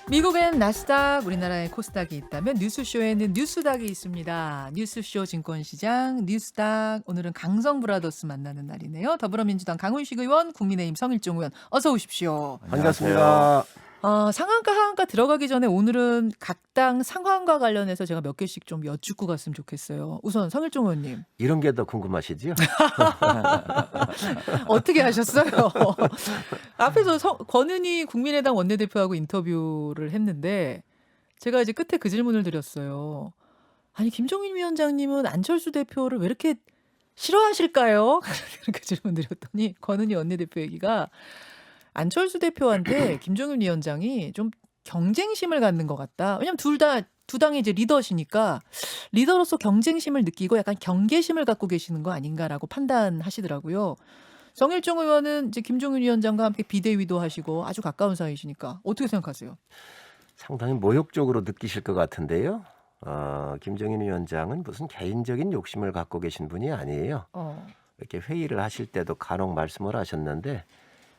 미국엔 나스닥, 우리나라에 코스닥이 있다면 뉴스쇼에는 뉴스닥이 있습니다. 뉴스쇼 증권시장 뉴스닥. 오늘은 강성브라더스 만나는 날이네요. 더불어민주당 강훈식 의원, 국민의힘 성일종 의원 어서 오십시오. 반갑습니다. 상한가 하한가 들어가기 전에 오늘은 각 당 상한가 관련해서 제가 몇 개씩 좀 여쭙고 갔으면 좋겠어요. 우선 성일종 의원님. 이런 게 더 궁금하시죠? 어떻게 하셨어요? 앞에서 권은희 국민의당 원내대표하고 인터뷰를 했는데 제가 이제 끝에 그 질문을 드렸어요. 아니 김종인 위원장님은 안철수 대표를 왜 이렇게 싫어하실까요? 그 질문 드렸더니 권은희 원내대표 얘기가 안철수 대표한테 김종인 위원장이 좀 경쟁심을 갖는 것 같다. 왜냐면 두 당이 이제 리더시니까 리더로서 경쟁심을 느끼고 약간 경계심을 갖고 계시는 거 아닌가라고 판단하시더라고요. 성일종 의원은 이제 김종인 위원장과 함께 비대위도 하시고 아주 가까운 사이시니까 어떻게 생각하세요? 상당히 모욕적으로 느끼실 것 같은데요. 김정인 위원장은 무슨 개인적인 욕심을 갖고 계신 분이 아니에요. 이렇게 회의를 하실 때도 간혹 말씀을 하셨는데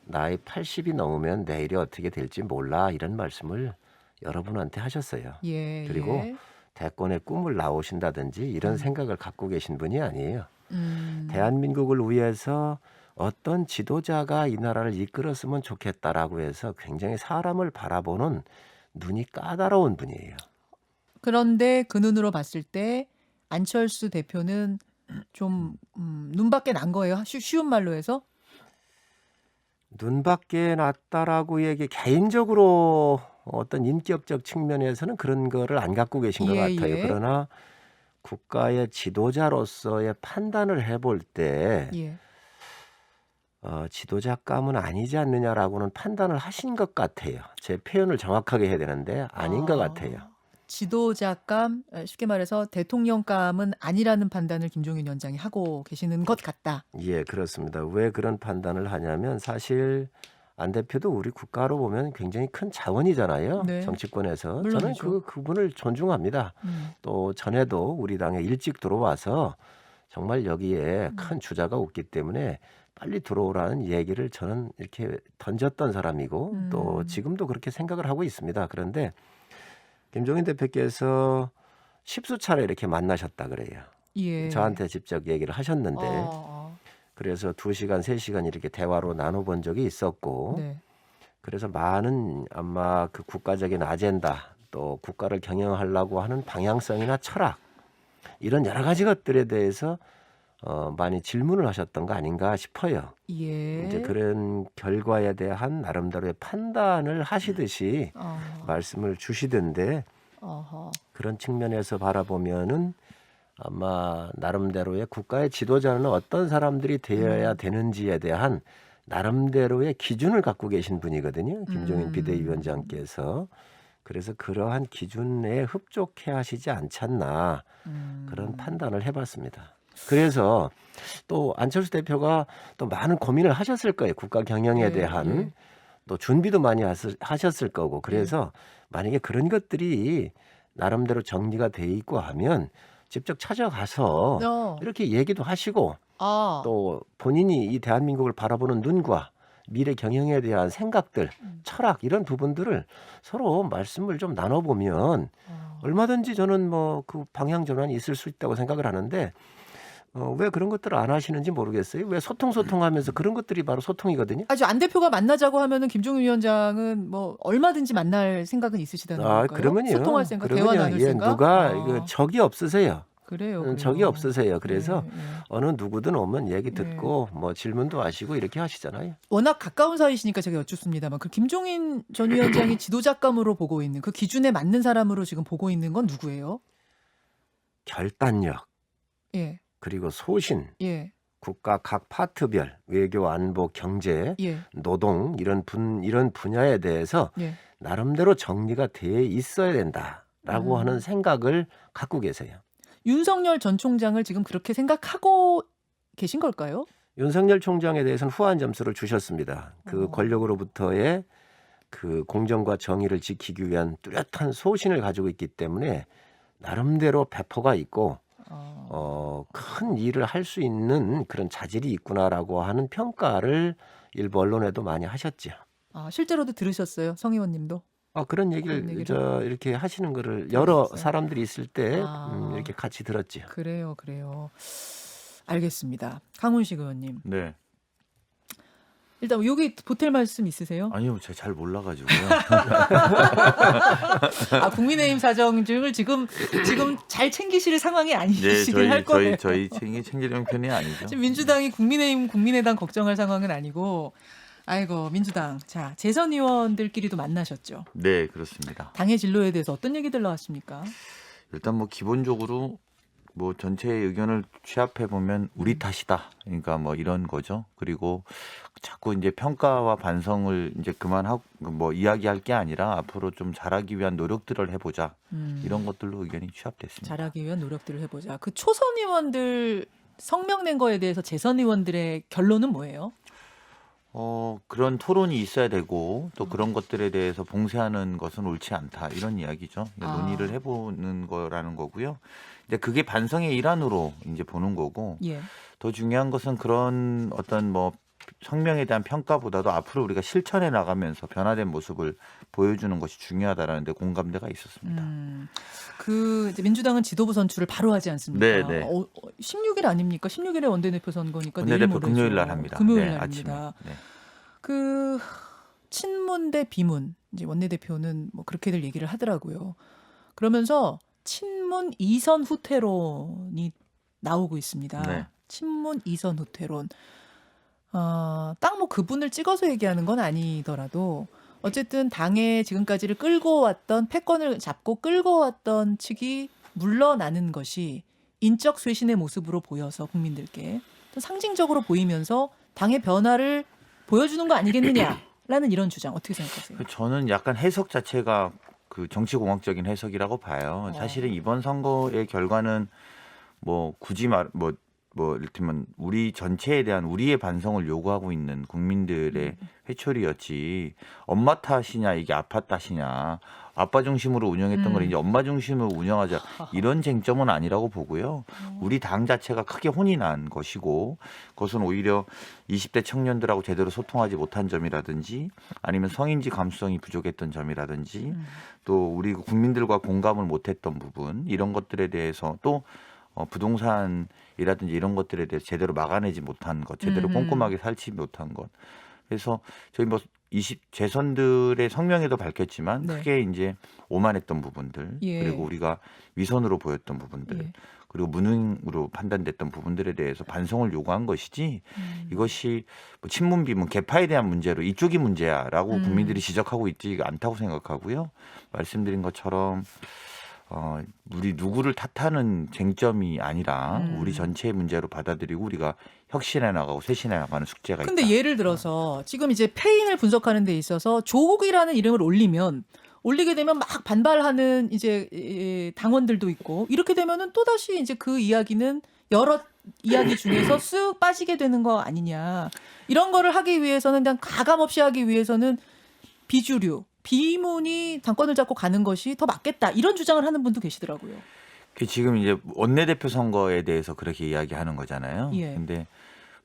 나이 80이 넘으면 내일이 어떻게 될지 몰라 이런 말씀을 여러분한테 하셨어요. 예, 그리고 예. 대권의 꿈을 나오신다든지 이런 음. 생각을 갖고 계신 분이 아니에요. 음. 대한민국을 위해서 어떤 지도자가 이 나라를 이끌었으면 좋겠다라고 해서 굉장히 사람을 바라보는 눈이 까다로운 분이에요. 그런데 그 눈으로 봤을 때 안철수 대표는 좀 눈밖에 난 거예요. 쉬운 말로 해서. 눈밖에 났다라고 얘기 개인적으로 어떤 인격적 측면에서는 그런 거를 안 갖고 계신 것 예, 같아요. 예. 그러나 국가의 지도자로서의 판단을 해볼 때 예. 지도자감은 아니지 않느냐라고는 판단을 하신 것 같아요. 제 표현을 정확하게 해야 되는데 아닌 것 같아요. 지도자감, 쉽게 말해서 대통령감은 아니라는 판단을 김종인 위원장이 하고 계시는 것 같다. 예, 그렇습니다. 왜 그런 판단을 하냐면 사실 안 대표도 우리 국가로 보면 굉장히 큰 자원이잖아요. 네. 정치권에서. 저는 물론이죠. 그분을 존중합니다. 또 전에도 우리 당에 일찍 들어와서 정말 여기에 큰 주자가 없기 때문에 빨리 들어오라는 얘기를 저는 이렇게 던졌던 사람이고 또 지금도 그렇게 생각을 하고 있습니다. 그런데 김종인 대표께서 10수차례 이렇게 만나셨다 그래요. 예. 저한테 직접 얘기를 하셨는데 그래서 2시간, 3시간 이렇게 대화로 나눠본 적이 있었고 네. 그래서 많은 아마 그 국가적인 아젠다 또 국가를 경영하려고 하는 방향성이나 철학 이런 여러 가지 것들에 대해서 많이 질문을 하셨던 거 아닌가 싶어요. 예. 이제 그런 결과에 대한 나름대로의 판단을 하시듯이 말씀을 주시던데 어허. 그런 측면에서 바라보면은 아마 나름대로의 국가의 지도자는 어떤 사람들이 되어야 되는지에 대한 나름대로의 기준을 갖고 계신 분이거든요. 김종인 비대위원장께서. 그래서 그러한 기준에 흡족해 하시지 않잖나 그런 판단을 해봤습니다. 그래서 또 안철수 대표가 또 많은 고민을 하셨을 거예요. 국가 경영에 예, 대한 예. 또 준비도 많이 하셨을 거고 그래서 만약에 그런 것들이 나름대로 정리가 돼 있고 하면 직접 찾아가서 이렇게 얘기도 하시고 또 본인이 이 대한민국을 바라보는 눈과 미래 경영에 대한 생각들, 철학 이런 부분들을 서로 말씀을 좀 나눠보면 얼마든지 저는 뭐 그 방향 전환이 있을 수 있다고 생각을 하는데 왜 그런 것들을 안 하시는지 모르겠어요. 왜 소통하면서 그런 것들이 바로 소통이거든요. 아주 안 대표가 만나자고 하면은 김종인 위원장은 뭐 얼마든지 만날 생각은 있으시다는 건가요? 그러면요. 소통할 생각, 대화 그러면요. 나눌 예, 생각? 누가 이거 적이 없으세요. 그래요. 적이 없으세요. 그래서 예, 예. 어느 누구든 오면 얘기 듣고 뭐 질문도 하시고 이렇게 하시잖아요. 워낙 가까운 사이시니까 제가 여쭙습니다만 그 김종인 전 위원장이 지도자감으로 보고 있는 그 기준에 맞는 사람으로 지금 보고 있는 건 누구예요? 결단력 예. 그리고 소신, 예. 국가 각 파트별, 외교, 안보, 경제, 예. 노동 이런 분야에 대해서 예. 나름대로 정리가 돼 있어야 된다라고 하는 생각을 갖고 계세요. 윤석열 전 총장을 지금 그렇게 생각하고 계신 걸까요? 윤석열 총장에 대해서는 후한 점수를 주셨습니다. 그 권력으로부터의 그 공정과 정의를 지키기 위한 뚜렷한 소신을 가지고 있기 때문에 나름대로 배포가 있고 큰 일을 할 수 있는 그런 자질이 있구나라고 하는 평가를 일부 언론에도 많이 하셨죠. 실제로도 들으셨어요, 성 의원님도? 그런 그런 얘기를 얘기를 이렇게 하시는 거를 여러 들으셨어요? 사람들이 있을 때 아. 이렇게 같이 들었지요. 그래요. 알겠습니다. 강훈식 의원님. 네. 일단 여기 보탤 말씀 있으세요? 아니요, 제가 잘 몰라 가지고요. 국민의힘 사정을 지금 잘 챙기실 상황이 네, 아니시긴 할 거예요. 저희 챙기려는 편이 아니죠. 지금 민주당이 국민의당 걱정할 상황은 아니고, 아이고 민주당. 자, 재선 의원들끼리도 만나셨죠. 네, 그렇습니다. 당의 진로에 대해서 어떤 얘기들 나왔습니까? 일단 뭐 기본적으로 뭐 전체의 의견을 취합해 보면 우리 탓이다. 그러니까 뭐 이런 거죠. 그리고 자꾸 이제 평가와 반성을 이제 그만하고 뭐 이야기할 게 아니라 앞으로 좀 잘하기 위한 노력들을 해보자. 이런 것들로 의견이 취합됐습니다. 잘하기 위한 노력들을 해보자. 그 초선 의원들 성명 낸 거에 대해서 재선 의원들의 결론은 뭐예요? 그런 토론이 있어야 되고 또 그런 것들에 대해서 봉쇄하는 것은 옳지 않다. 이런 이야기죠. 논의를 해보는 거라는 거고요. 이제 그게 반성의 일환으로 이제 보는 거고 예. 더 중요한 것은 그런 어떤 뭐 성명에 대한 평가보다도 앞으로 우리가 실천해 나가면서 변화된 모습을 보여주는 것이 중요하다라는 데 공감대가 있었습니다. 그 이제 민주당은 지도부 선출을 바로 하지 않습니까? 네. 16일 아닙니까? 16일에 원내대표 선거니까 내일 원내대표 모레죠. 금요일 날 합니다. 금요일 네, 날입니다. 아침에. 네. 그 친문 대 비문 이제 원내대표는 뭐 그렇게들 얘기를 하더라고요. 그러면서 친문 이선 후퇴론이 나오고 있습니다. 네. 친문 이선 후퇴론. 딱 뭐 그분을 찍어서 얘기하는 건 아니더라도 어쨌든 당에 지금까지를 끌고 왔던 패권을 잡고 끌고 왔던 측이 물러나는 것이 인적 쇄신의 모습으로 보여서 국민들께 또 상징적으로 보이면서 당의 변화를 보여주는 거 아니겠느냐라는 이런 주장 어떻게 생각하세요? 저는 약간 해석 자체가 그 정치공학적인 해석이라고 봐요. 사실은 이번 선거의 결과는 뭐 굳이 이를테면 우리 전체에 대한 우리의 반성을 요구하고 있는 국민들의 회초리였지 엄마 탓이냐 이게 아빠 탓이냐 아빠 중심으로 운영했던 걸 이제 엄마 중심으로 운영하자 이런 쟁점은 아니라고 보고요. 우리 당 자체가 크게 혼이 난 것이고 그것은 오히려 20대 청년들하고 제대로 소통하지 못한 점이라든지 아니면 성인지 감수성이 부족했던 점이라든지 또 우리 국민들과 공감을 못했던 부분 이런 것들에 대해서 또 부동산이라든지 이런 것들에 대해서 제대로 막아내지 못한 것, 제대로 꼼꼼하게 살지 못한 것. 그래서 저희 뭐 재선들의 성명에도 밝혔지만 네. 크게 이제 오만했던 부분들, 예. 그리고 우리가 위선으로 보였던 부분들, 예. 그리고 무능으로 판단됐던 부분들에 대해서 반성을 요구한 것이지 이것이 뭐 친문 비문 개파에 대한 문제로 이쪽이 문제야라고 국민들이 지적하고 있지 않다고 생각하고요. 말씀드린 것처럼 우리 누구를 탓하는 쟁점이 아니라 우리 전체의 문제로 받아들이고 우리가 혁신해 나가고 쇄신해 나가는 숙제가 있다. 근데 예를 들어서 지금 이제 패인을 분석하는 데 있어서 조국이라는 이름을 올리게 되면 막 반발하는 이제 당원들도 있고 이렇게 되면은 또다시 이제 그 이야기는 여러 이야기 중에서 쓱 빠지게 되는 거 아니냐. 이런 거를 하기 위해서는 그냥 가감 없이 하기 위해서는 비주류 비문이 당권을 잡고 가는 것이 더 맞겠다. 이런 주장을 하는 분도 계시더라고요. 지금 이제 원내대표 선거에 대해서 그렇게 이야기하는 거잖아요. 예. 근데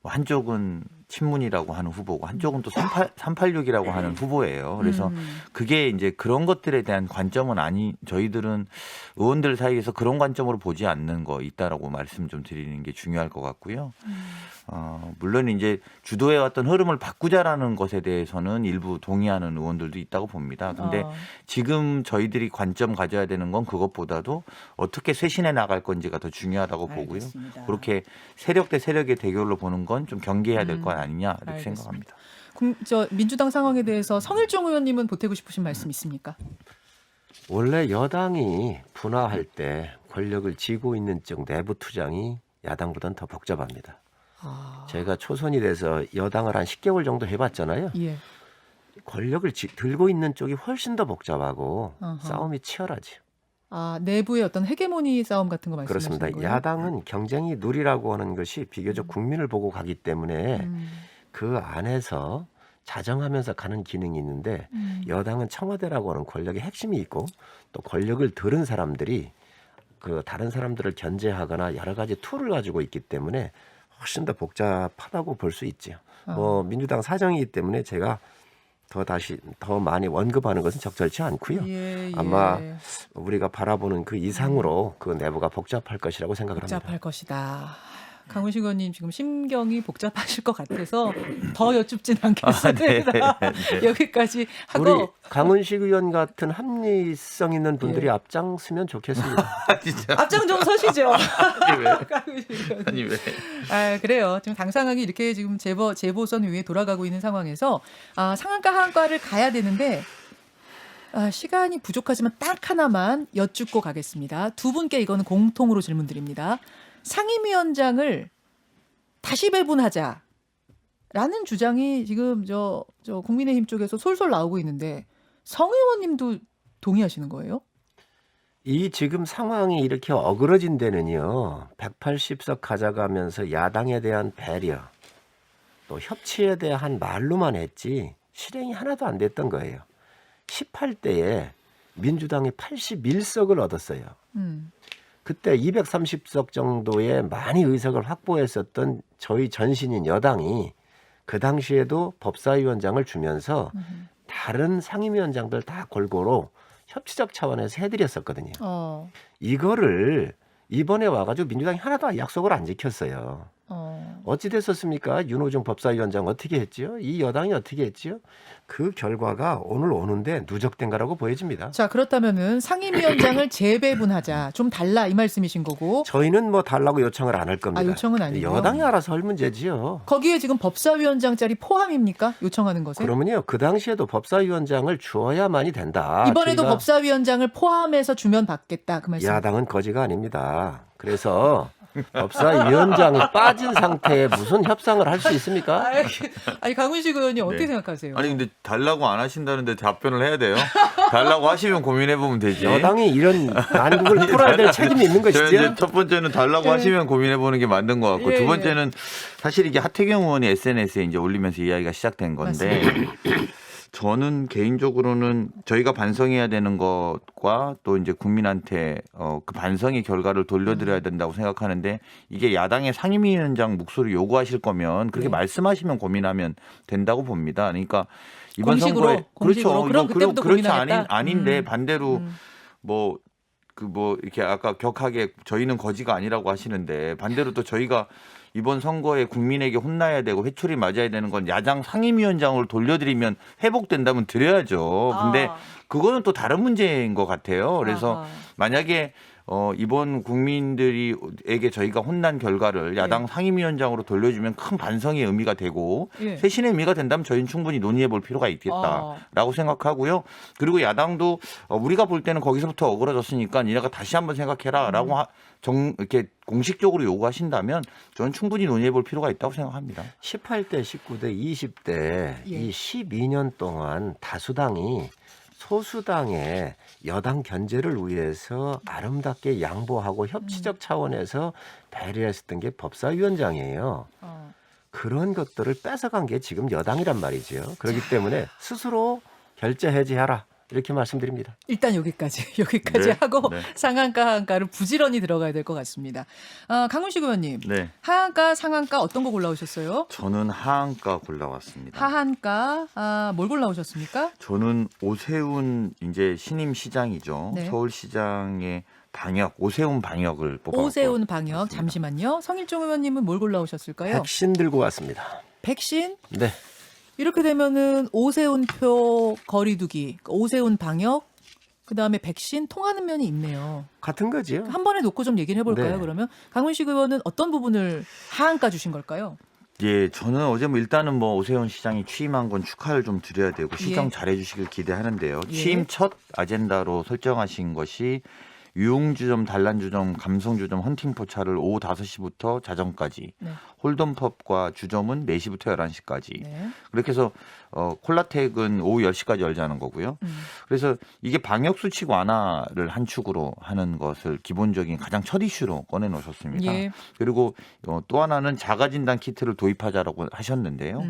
뭐 한쪽은 친문이라고 하는 후보고 한쪽은 또 386이라고 하는 후보예요. 그래서 그게 이제 그런 것들에 대한 관점은 저희들은 의원들 사이에서 그런 관점으로 보지 않는 거 있다라고 말씀 좀 드리는 게 중요할 것 같고요. 물론 이제 주도해왔던 흐름을 바꾸자라는 것에 대해서는 일부 동의하는 의원들도 있다고 봅니다. 근데 지금 저희들이 관점 가져야 되는 건 그것보다도 어떻게 쇄신해 나갈 건지가 더 중요하다고 보고요. 알겠습니다. 그렇게 세력 대 세력의 대결로 보는 건 좀 경계해야 될 것 아니냐 이렇게 알겠습니다. 생각합니다. 저 민주당 상황에 대해서 성일종 의원님은 보태고 싶으신 말씀 있습니까? 원래 여당이 분화할 때 권력을 쥐고 있는 쪽 내부 투쟁이 야당보다는 더 복잡합니다. 제가 초선이 돼서 여당을 한 10개월 정도 해봤잖아요. 예. 권력을 들고 있는 쪽이 훨씬 더 복잡하고 어허. 싸움이 치열하죠. 내부의 어떤 헤게모니 싸움 같은 거 말씀하시는 그렇습니다. 거예요? 야당은 경쟁이 누리라고 하는 것이 비교적 국민을 보고 가기 때문에 그 안에서 자정하면서 가는 기능이 있는데 여당은 청와대라고 하는 권력의 핵심이 있고 또 권력을 들은 사람들이 그 다른 사람들을 견제하거나 여러 가지 툴을 가지고 있기 때문에 훨씬 더 복잡하다고 볼 수 있죠. 뭐 민주당 사정이기 때문에 제가 더 많이 언급하는 것은 적절치 않고요. 아마 우리가 바라보는 그 이상으로 그 내부가 복잡할 것이라고 생각을 합니다. 복잡할 것이다. 강훈식 의원님 지금 심경이 복잡하실 것 같아서 더 여쭙진 않겠습니다. 네. 여기까지 하고 우리 강훈식 의원 같은 합리성 있는 분들이 앞장서면 좋겠습니다. 진짜. 앞장 좀 서시죠. 아니 왜? 강훈식 의원님. 아니 왜? 그래요. 지금 당 상황이 이렇게 지금 재보선 위에 돌아가고 있는 상황에서 상한가 하한가를 가야 되는데 시간이 부족하지만 딱 하나만 여쭙고 가겠습니다. 두 분께 이거는 공통으로 질문드립니다. 상임위원장을 다시 배분하자라는 주장이 지금 저 국민의힘 쪽에서 솔솔 나오고 있는데 성 의원님도 동의하시는 거예요? 이 지금 상황이 이렇게 어그러진 데는요. 180석 가져가면서 야당에 대한 배려 또 협치에 대한 말로만 했지 실행이 하나도 안 됐던 거예요. 18대에 민주당이 81석을 얻었어요. 그때 230석 정도의 많이 의석을 확보했었던 저희 전신인 여당이 그 당시에도 법사위원장을 주면서 다른 상임위원장들 다 골고루 협치적 차원에서 해드렸었거든요. 이거를 이번에 와가지고 민주당이 하나도 약속을 안 지켰어요. 어찌 됐었습니까? 윤호중 법사위원장 어떻게 했지요? 이 여당이 어떻게 했지요? 그 결과가 오늘 오는데 누적된 거라고 보여집니다. 자, 그렇다면은 상임위원장을 재배분하자. 좀 달라 이 말씀이신 거고. 저희는 뭐 달라고 요청을 안 할 겁니다. 요청은 아니고요. 여당이 알아서 할 문제지요. 거기에 지금 법사위원장 자리 포함입니까? 요청하는 것에? 그러면요. 그 당시에도 법사위원장을 주어야만이 된다. 이번에도 법사위원장을 포함해서 주면 받겠다. 그 말씀. 야당은 거지가 아닙니다. 그래서 법사위원장이 빠진 상태에 무슨 협상을 할 수 있습니까? 아니 강훈식 의원님 어떻게 네. 생각하세요? 아니 근데 달라고 안 하신다는데 답변을 해야 돼요? 달라고 하시면 고민해 보면 되지. 여당이 이런 난국을 풀어야 될 책임이 있는 것이죠. 이제 첫 번째는 달라고 네. 하시면 고민해 보는 게 맞는 것 같고 예, 두 번째는 사실 이게 하태경 의원이 SNS에 이제 올리면서 이야기가 시작된 건데 저는 개인적으로는 저희가 반성해야 되는 것과 또 이제 국민한테 그 반성의 결과를 돌려드려야 된다고 생각하는데 이게 야당의 상임위원장 목소리 요구하실 거면 그렇게 말씀하시면 고민하면 된다고 봅니다. 그러니까 이번 공식으로, 선거에 공식으로. 그럼 그때부터 그렇지 고민하겠다? 아닌데 반대로 뭐 이렇게 아까 격하게 저희는 거지가 아니라고 하시는데 반대로 또 저희가 이번 선거에 국민에게 혼나야 되고 회초리 맞아야 되는 건 야당 상임위원장으로 돌려드리면 회복된다면 드려야죠. 근데 그거는 또 다른 문제인 것 같아요. 그래서 만약에 이번 국민들에게 저희가 혼난 결과를 야당 상임위원장으로 돌려주면 큰 반성의 의미가 되고 쇄신의 의미가 된다면 저희는 충분히 논의해 볼 필요가 있겠다라고 생각하고요. 그리고 야당도 우리가 볼 때는 거기서부터 어그러졌으니까 니네가 다시 한번 생각해라라고 이렇게 공식적으로 요구하신다면 저는 충분히 논의해 볼 필요가 있다고 생각합니다. 18대, 19대, 20대 이 12년 동안 다수당이 소수당의 여당 견제를 위해서 아름답게 양보하고 협치적 차원에서 배려했었던 게 법사위원장이에요. 그런 것들을 뺏어간 게 지금 여당이란 말이죠. 그렇기 때문에 스스로 결제 해지하라. 이렇게 말씀드립니다. 일단 여기까지 하고 상한가 하한가를 부지런히 들어가야 될 것 같습니다. 강훈식 의원님, 하한가 상한가 어떤 거 골라오셨어요? 저는 하한가 골라왔습니다. 하한가 뭘 골라오셨습니까? 저는 오세훈 이제 신임 시장이죠. 서울시장의 방역, 오세훈 방역을 뽑아왔고. 오세훈 방역, 잠시만요. 성일종 의원님은 뭘 골라오셨을까요? 백신 들고 왔습니다. 백신? 네. 이렇게 되면은 오세훈 표 거리두기, 오세훈 방역, 그다음에 백신 통하는 면이 있네요. 같은 거지요. 한 번에 놓고 좀 얘기를 해볼까요? 네. 그러면 강훈식 의원은 어떤 부분을 하한가 주신 걸까요? 예, 저는 어제 일단은 오세훈 시장이 취임한 건 축하를 좀 드려야 되고 시정 잘해 주시길 기대하는데요. 취임 첫 아젠다로 설정하신 것이 유흥주점, 단란주점, 감성주점, 헌팅포차를 오후 5시부터 자정까지, 홀덤펍과 주점은 4시부터 11시까지. 그렇게 해서 콜라텍은 오후 10시까지 열자는 거고요. 그래서 이게 방역수칙 완화를 한 축으로 하는 것을 기본적인 가장 첫 이슈로 꺼내놓으셨습니다. 그리고 또 하나는 자가진단 키트를 도입하자라고 하셨는데요.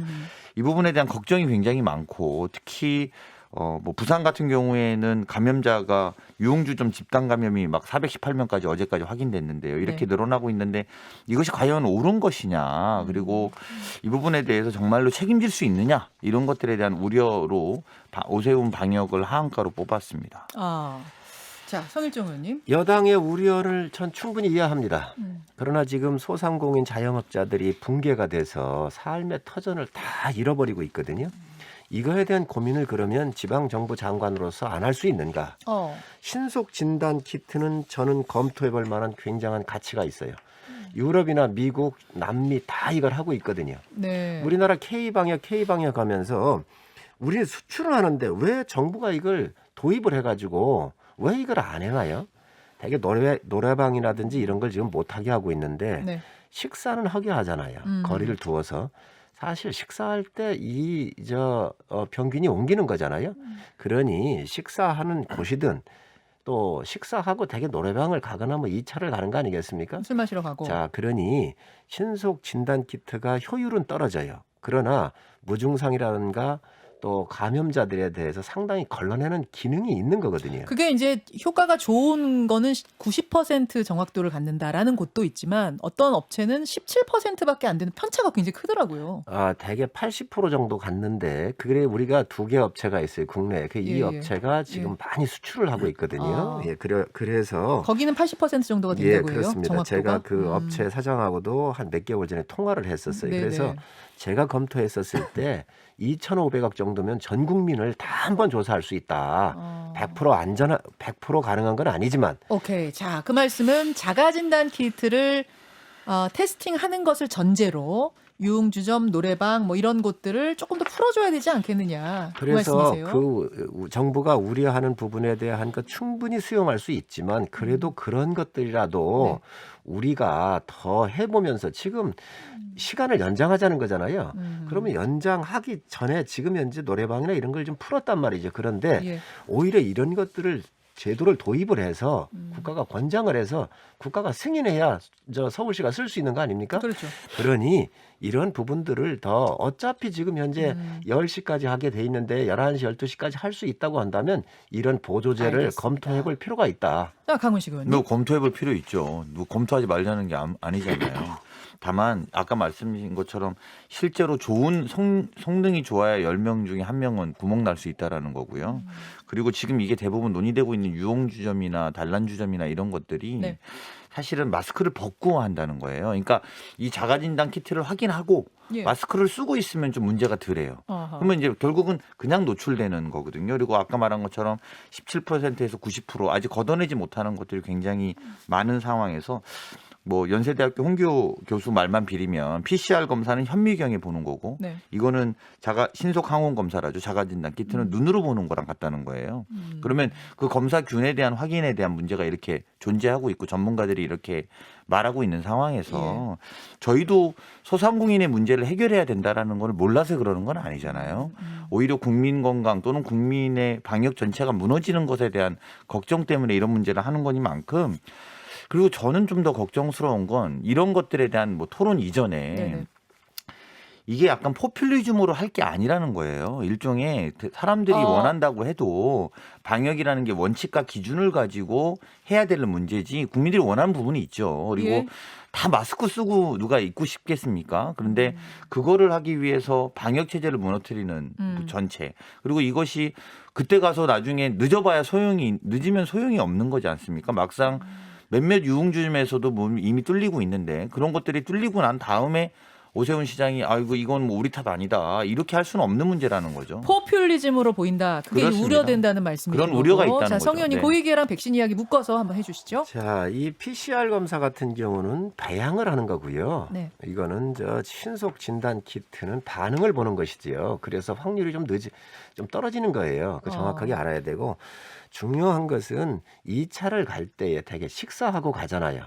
이 부분에 대한 걱정이 굉장히 많고 특히 뭐 부산 같은 경우에는 감염자가 유흥주점 집단 감염이 막 418명까지 어제까지 확인됐는데요. 이렇게 네. 늘어나고 있는데 이것이 과연 옳은 것이냐, 그리고 이 부분에 대해서 정말로 책임질 수 있느냐, 이런 것들에 대한 우려로 오세훈 방역을 하한가로 뽑았습니다. 자, 성일종 의원님. 여당의 우려를 전 충분히 이해합니다. 그러나 지금 소상공인 자영업자들이 붕괴가 돼서 삶의 터전을 다 잃어버리고 있거든요. 이거에 대한 고민을 그러면 지방정부 장관으로서 안 할 수 있는가? 신속 진단 키트는 저는 검토해볼 만한 굉장한 가치가 있어요. 유럽이나 미국, 남미 다 이걸 하고 있거든요. 네. 우리나라 K방역 하면서 우리는 수출을 하는데 왜 정부가 이걸 도입을 해가지고 왜 이걸 안 해놔요? 되게 노래방이라든지 이런 걸 지금 못하게 하고 있는데 네. 식사는 하게 하잖아요. 거리를 두어서. 사실 식사할 때 병균이 옮기는 거잖아요. 그러니 식사하는 곳이든 또 식사하고 되게 노래방을 가거나 뭐 2차를 가는 거 아니겠습니까? 술 마시러 가고. 자, 그러니 신속 진단 키트가 효율은 떨어져요. 그러나 무증상이라든가 또 감염자들에 대해서 상당히 걸러내는 기능이 있는 거거든요. 그게 이제 효과가 좋은 거는 90% 정확도를 갖는다라는 곳도 있지만 어떤 업체는 17%밖에 안 되는 편차가 굉장히 크더라고요. 대개 80% 정도 갔는데 그게 우리가 2개 업체가 있어요. 국내에. 이 업체가 지금 많이 수출을 하고 있거든요. 그래서 거기는 80% 정도가 예, 된다고요. 그렇습니다. 정확도가? 제가 그 업체 사장하고도 한 몇 개월 전에 통화를 했었어요. 네네. 그래서 제가 검토했었을 때 2,500억 정도면 전 국민을 다 한번 조사할 수 있다. 100% 가능한 건 아니지만. 오케이. 자, 그 말씀은 자가진단 키트를 테스팅하는 것을 전제로 유흥주점, 노래방 뭐 이런 곳들을 조금 더 풀어줘야 되지 않겠느냐. 그래서 그 말씀이세요? 그 정부가 우려하는 부분에 대한 것 충분히 수용할 수 있지만 그래도 그런 것들이라도 우리가 더 해보면서 지금 시간을 연장하자는 거잖아요. 그러면 연장하기 전에 지금 현재 노래방이나 이런 걸 좀 풀었단 말이죠. 그런데 오히려 이런 것들을 제도를 도입을 해서 국가가 권장을 해서 국가가 승인해야 서울시가 쓸 수 있는 거 아닙니까? 그렇죠. 그러니 이런 부분들을 더 어차피 지금 현재 10시까지 하게 돼 있는데 11시, 12시까지 할 수 있다고 한다면 이런 보조제를 알겠습니다. 검토해 볼 필요가 있다. 자, 강훈식 의원님. 뭐 검토해 볼 필요 있죠. 뭐 검토하지 말자는 게 아니잖아요. 다만 아까 말씀하신 것처럼 실제로 좋은 성능이 좋아야 10명 중에 1명은 구멍 날 수 있다라는 거고요. 그리고 지금 이게 대부분 논의되고 있는 유흥주점이나 단란주점이나 이런 것들이 사실은 마스크를 벗고 한다는 거예요. 그러니까 이 자가진단 키트를 확인하고 마스크를 쓰고 있으면 좀 문제가 덜해요. 그러면 이제 결국은 그냥 노출되는 거거든요. 그리고 아까 말한 것처럼 17%에서 90% 아직 걷어내지 못하는 것들이 굉장히 많은 상황에서 뭐 연세대학교 홍교 교수 말만 빌리면 PCR 검사는 현미경에 보는 거고 이거는 신속 항원 검사라죠. 자가진단 키트는 눈으로 보는 거랑 같다는 거예요. 그러면 그 검사균에 대한 확인에 대한 문제가 이렇게 존재하고 있고 전문가들이 이렇게 말하고 있는 상황에서 저희도 소상공인의 문제를 해결해야 된다라는 걸 몰라서 그러는 건 아니잖아요. 오히려 국민 건강 또는 국민의 방역 전체가 무너지는 것에 대한 걱정 때문에 이런 문제를 하는 거니만큼 그리고 저는 좀 더 걱정스러운 건 이런 것들에 대한 뭐 토론 이전에 이게 약간 포퓰리즘으로 할 게 아니라는 거예요. 일종의 사람들이 원한다고 해도 방역이라는 게 원칙과 기준을 가지고 해야 될 문제지 국민들이 원하는 부분이 있죠. 그리고 다 마스크 쓰고 누가 있고 싶겠습니까? 그런데 그거를 하기 위해서 방역 체제를 무너뜨리는 전체. 그리고 이것이 그때 가서 나중에 늦으면 소용이 없는 거지 않습니까? 막상 몇몇 유흥주점에서도 이미 뚫리고 있는데 그런 것들이 뚫리고 난 다음에 오세훈 시장이 아이고 이건 뭐 우리 탓 아니다 이렇게 할 수는 없는 문제라는 거죠. 포퓰리즘으로 보인다. 그게 그렇습니다. 우려된다는 말씀이죠. 그런 우려가 있다는 자, 성 의원님 거죠. 그 얘기랑 백신 이야기 묶어서 한번 해주시죠. 자, 이 PCR 검사 같은 경우는 배양을 하는 거고요. 이거는 신속 진단 키트는 반응을 보는 것이지요. 그래서 확률이 좀 떨어지는 거예요. 그 정확하게 알아야 되고 중요한 것은 2차를 갈 때에 되게 식사하고 가잖아요.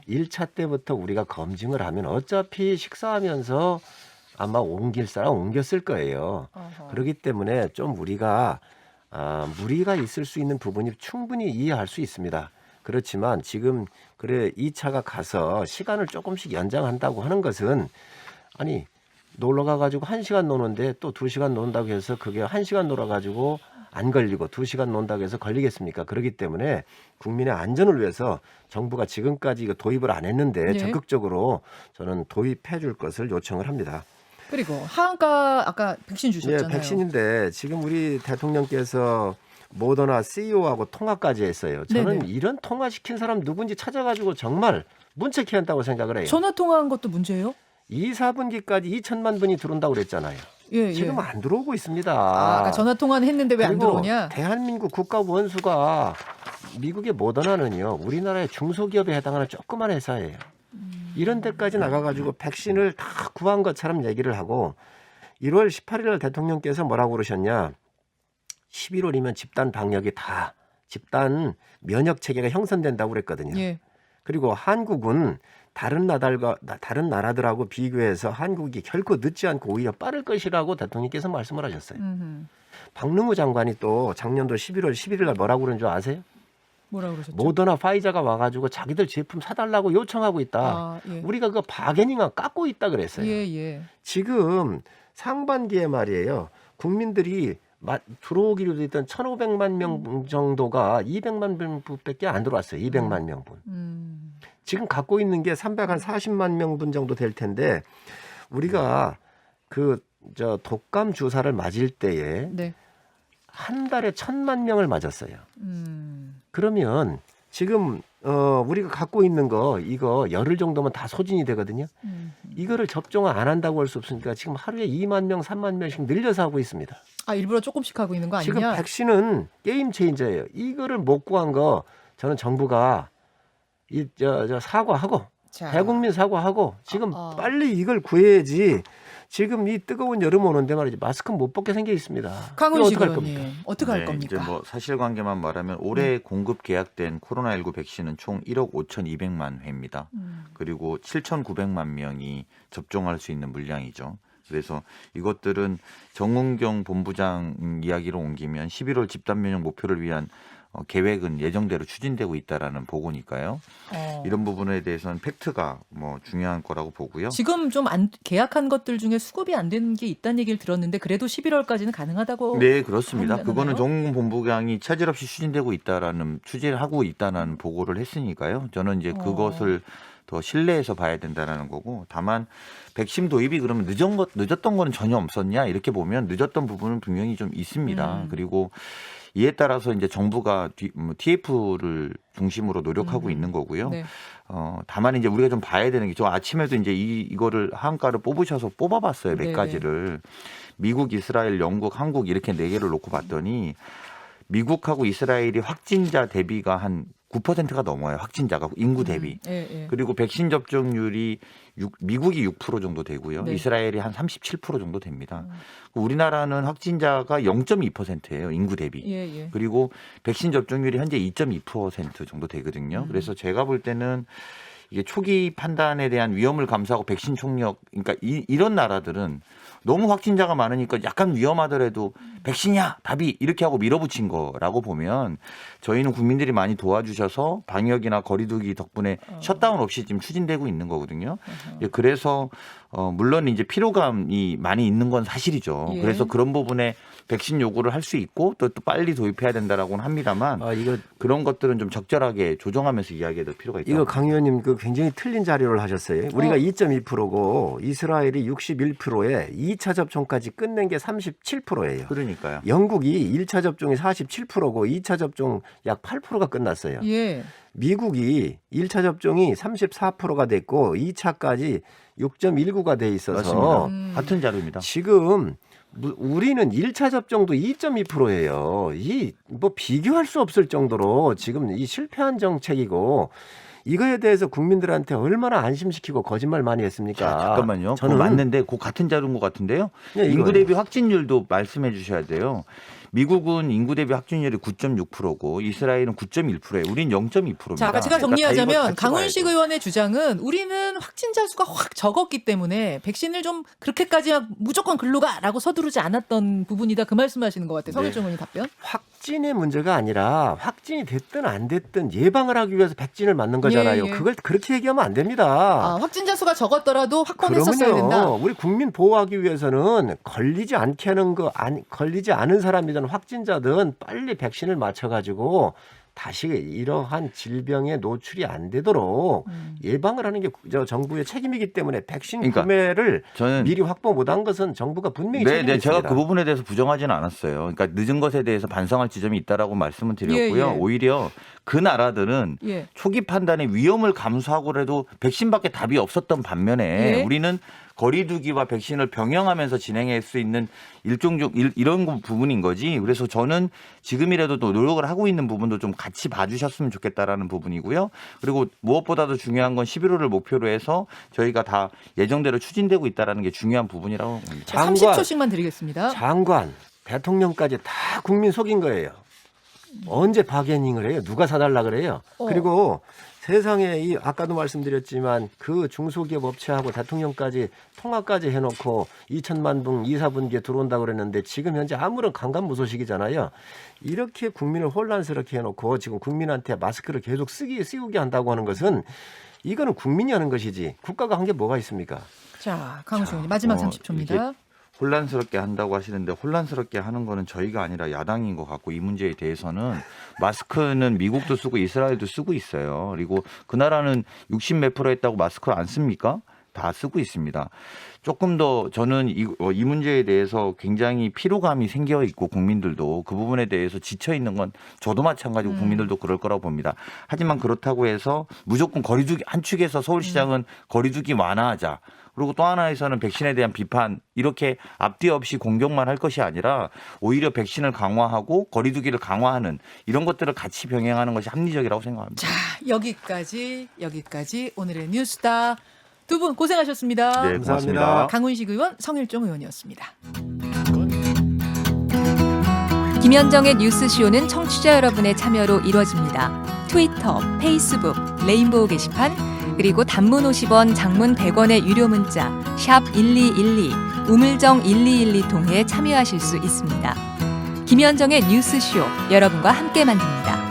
1차 때부터 우리가 검증을 하면 어차피 식사하면서 아마 옮길 사람 옮겼을 거예요. 그렇기 때문에 좀 우리가 무리가 있을 수 있는 부분이 충분히 이해할 수 있습니다. 그렇지만 지금 2차가 가서 시간을 조금씩 연장한다고 하는 것은 놀러 가가지고 1시간 노는데 또 2시간 논다고 해서 그게 1시간 놀아가지고 안 걸리고 2시간 논다고 해서 걸리겠습니까? 그렇기 때문에 국민의 안전을 위해서 정부가 지금까지 이거 도입을 안 했는데 네. 적극적으로 저는 도입해 줄 것을 요청을 합니다. 그리고 하한가 아까 백신 주셨잖아요. 백신인데 지금 우리 대통령께서 모더나 CEO하고 통화까지 했어요. 저는 네네. 이런 통화시킨 사람 누군지 찾아가지고 정말 문책해야 한다고 생각을 해요. 전화 통화한 것도 문제예요? 2, 4분기까지 2천만 분이 들어온다고 그랬잖아요. 예, 지금 안 들어오고 있습니다. 아까 전화 통화는 했는데 왜 안 그리고 들어오냐? 대한민국 국가 원수가 미국의 모더나는요. 우리나라의 중소기업에 해당하는 조그만 회사예요. 이런 데까지 나가가지고 백신을 다 구한 것처럼 얘기를 하고 1월 18일 날 대통령께서 뭐라고 그러셨냐. 11월이면 집단 방역이 다 집단 면역 체계가 형성된다고 그랬거든요. 예. 그리고 한국은 다른 나라들하고 비교해서 한국이 결코 늦지 않고 오히려 빠를 것이라고 대통령께서 말씀을 하셨어요. 박능우 장관이 또 작년도 11월 11일 날 뭐라고 그런 줄 아세요? 뭐라고 그러셨죠? 모더나 파이자가 와가지고 자기들 제품 사달라고 요청하고 있다. 아, 예. 우리가 그 바게닝을 깎고 있다 그랬어요. 예. 지금 상반기에 말이에요. 국민들이 들어오기로 됐던 1,500만 명 정도가 200만 명밖에 안 들어왔어요. 200만 명분. 지금 갖고 있는 게 340만 명분 정도 될 텐데 우리가 독감 주사를 맞을 때에 네. 한 달에 1,000만 명을 맞았어요. 그러면 지금 우리가 갖고 있는 거 이거 열흘 정도면 다 소진이 되거든요. 이거를 접종을 안 한다고 할 수 없으니까 지금 하루에 2만 명, 3만 명씩 늘려서 하고 있습니다. 아, 일부러 조금씩 하고 있는 거 아니냐? 지금 백신은 게임 체인저예요. 이거를 못 구한 거 저는 정부가 사과하고 자. 대국민 사과하고 지금 빨리 이걸 구해야지. 지금 이 뜨거운 여름 오는데 말이지 마스크 못 벗게 생겨 있습니다. 강훈식 어떻게 할 겁니까? 의원님 어떻게 할 네, 겁니까? 이제 뭐 사실관계만 말하면 올해 공급 계약된 코로나19 백신은 총 1억 5,200만 회입니다. 그리고 7,900만 명이 접종할 수 있는 물량이죠. 그래서 이것들은 정은경 본부장 이야기로 옮기면 11월 집단 면역 목표를 위한 계획은 예정대로 추진되고 있다라는 보고니까요. 이런 부분에 대해서는 팩트가 뭐 중요한 거라고 보고요. 지금 좀 계약한 것들 중에 수급이 안 된 게 있다는 얘기를 들었는데 그래도 11월까지는 가능하다고. 네, 그렇습니다. 하나요? 그거는 정은경 본부장이 차질 없이 추진되고 있다라는 추진을 하고 있다는 보고를 했으니까요. 저는 이제 그것을 더 신뢰해서 봐야 된다라는 거고, 다만 백신 도입이 그러면 늦었던 거는 전혀 없었냐 이렇게 보면 늦었던 부분은 분명히 좀 있습니다. 그리고 이에 따라서 이제 정부가 TF를 중심으로 노력하고 있는 거고요. 네. 다만 이제 우리가 좀 봐야 되는 게, 저 아침에도 이제 이거를 한가를 뽑아봤어요. 몇 네네. 가지를. 미국, 이스라엘, 영국, 한국 이렇게 4개를 놓고 봤더니 미국하고 이스라엘이 확진자 대비가 한 9%가 넘어요. 확진자가 인구 대비. 예. 그리고 백신 접종률이 미국이 6% 정도 되고요. 네. 이스라엘이 한 37% 정도 됩니다. 우리나라는 확진자가 0.2%예요. 인구 대비. 예. 그리고 백신 접종률이 현재 2.2% 정도 되거든요. 그래서 제가 볼 때는 이게 초기 판단에 대한 위험을 감수하고 백신 총력, 그러니까 이런 나라들은 너무 확진자가 많으니까 약간 위험하더라도 백신이야 답이 이렇게 하고 밀어붙인 거라고 보면, 저희는 국민들이 많이 도와주셔서 방역이나 거리두기 덕분에 셧다운 없이 지금 추진되고 있는 거거든요. 그래서 물론 이제 피로감이 많이 있는 건 사실이죠. 예. 그래서 그런 부분에 백신 요구를 할 수 있고 또 빨리 도입해야 된다라고는 합니다만, 이거 그런 것들은 좀 적절하게 조정하면서 이야기해야 될 필요가 있다. 이거 강 의원님 굉장히 틀린 자료를 하셨어요. 우리가 2.2%고 이스라엘이 61%에 2차 접종까지 끝낸 게 37%예요. 그러니까요. 영국이 1차 접종이 47%고 2차 접종 약 8%가 끝났어요. 예. 미국이 1차 접종이 34%가 됐고 2차까지 6.19가 돼 있어서 맞습니다. 같은 자료입니다. 지금 우리는 1차 접종도 2.2%예요. 뭐 비교할 수 없을 정도로 지금 이 실패한 정책이고, 이거에 대해서 국민들한테 얼마나 안심시키고 거짓말 많이 했습니까? 잠깐만요. 저는 맞는데 그 같은 자료인 것 같은데요. 네, 인구 대비 확진율도 말씀해 주셔야 돼요. 미국은 인구 대비 확진율이 9.6%고 이스라엘은 9.1%예요. 우린 0.2%입니다. 자, 제가 그러니까 정리하자면 같이 강훈식 봐야죠. 의원의 주장은 우리는 확진자 수가 확 적었기 때문에 백신을 좀 그렇게까지 무조건 글로 가라고 서두르지 않았던 부분이다. 그 말씀하시는 것 같아요. 성일종 의원님 답변. 확진의 문제가 아니라 확진이 됐든 안 됐든 예방을 하기 위해서 백신을 맞는 거잖아요. 거잖아요. 예. 그걸 그렇게 얘기하면 안 됩니다. 확진자 수가 적었더라도 확보했었어야 된다. 우리 국민 보호하기 위해서는 걸리지 않은 사람이든 확진자든 빨리 백신을 맞춰가지고 다시 이러한 질병에 노출이 안 되도록 예방을 하는 게 정부의 책임이기 때문에 백신 구매를 저는 미리 확보 못한 것은 정부가 분명히 책임이 있습니다. 제가 그 부분에 대해서 부정하지는 않았어요. 그러니까 늦은 것에 대해서 반성할 지점이 있다라고 말씀을 드렸고요. 오히려 그 나라들은 초기 판단에 위험을 감수하고라도 백신밖에 답이 없었던 반면에 우리는 거리두기와 백신을 병행하면서 진행할 수 있는 이런 부분인 거지. 그래서 저는 지금이라도 또 노력을 하고 있는 부분도 좀 같이 봐주셨으면 좋겠다라는 부분이고요. 그리고 무엇보다도 중요한 건 11월을 목표로 해서 저희가 다 예정대로 추진되고 있다는 게 중요한 부분이라고 봅니다. 30초씩만 드리겠습니다. 장관, 대통령까지 다 국민 속인 거예요. 언제 바게닝을 해요? 누가 사달라 그래요? 그리고 세상에 아까도 말씀드렸지만 그 중소기업 업체하고 대통령까지 통화까지 해놓고 2천만 분 2, 4분기에 들어온다고 그랬는데 지금 현재 아무런 강간무소식이잖아요. 이렇게 국민을 혼란스럽게 해놓고 지금 국민한테 마스크를 계속 씌우게 한다고 하는 것은 이거는 국민이 하는 것이지 국가가 한 게 뭐가 있습니까? 자, 강훈식 의원님 마지막 30초입니다. 혼란스럽게 한다고 하시는데 혼란스럽게 하는 거는 저희가 아니라 야당인 것 같고 이 문제에 대해서는 마스크는 미국도 쓰고 이스라엘도 쓰고 있어요. 그리고 그 나라는 60몇 % 했다고 마스크 안 씁니까? 다 쓰고 있습니다. 조금 더 저는 이 문제에 대해서 굉장히 피로감이 생겨 있고 국민들도 그 부분에 대해서 지쳐 있는 건 저도 마찬가지고 국민들도 그럴 거라고 봅니다. 하지만 그렇다고 해서 무조건 거리두기 한 축에서 서울시장은 거리두기 완화하자. 그리고 또 하나에서는 백신에 대한 비판 이렇게 앞뒤 없이 공격만 할 것이 아니라 오히려 백신을 강화하고 거리두기를 강화하는 이런 것들을 같이 병행하는 것이 합리적이라고 생각합니다. 자, 여기까지 오늘의 뉴스다. 두 분 고생하셨습니다. 네, 고맙습니다. 강훈식 의원, 성일종 의원이었습니다. 김현정의 뉴스쇼는 청취자 여러분의 참여로 이루어집니다. 트위터, 페이스북, 레인보우 게시판, 그리고 단문 50원, 장문 100원의 유료 문자 샵 1212, 우물정 1212 통해 참여하실 수 있습니다. 김현정의 뉴스쇼, 여러분과 함께 만듭니다.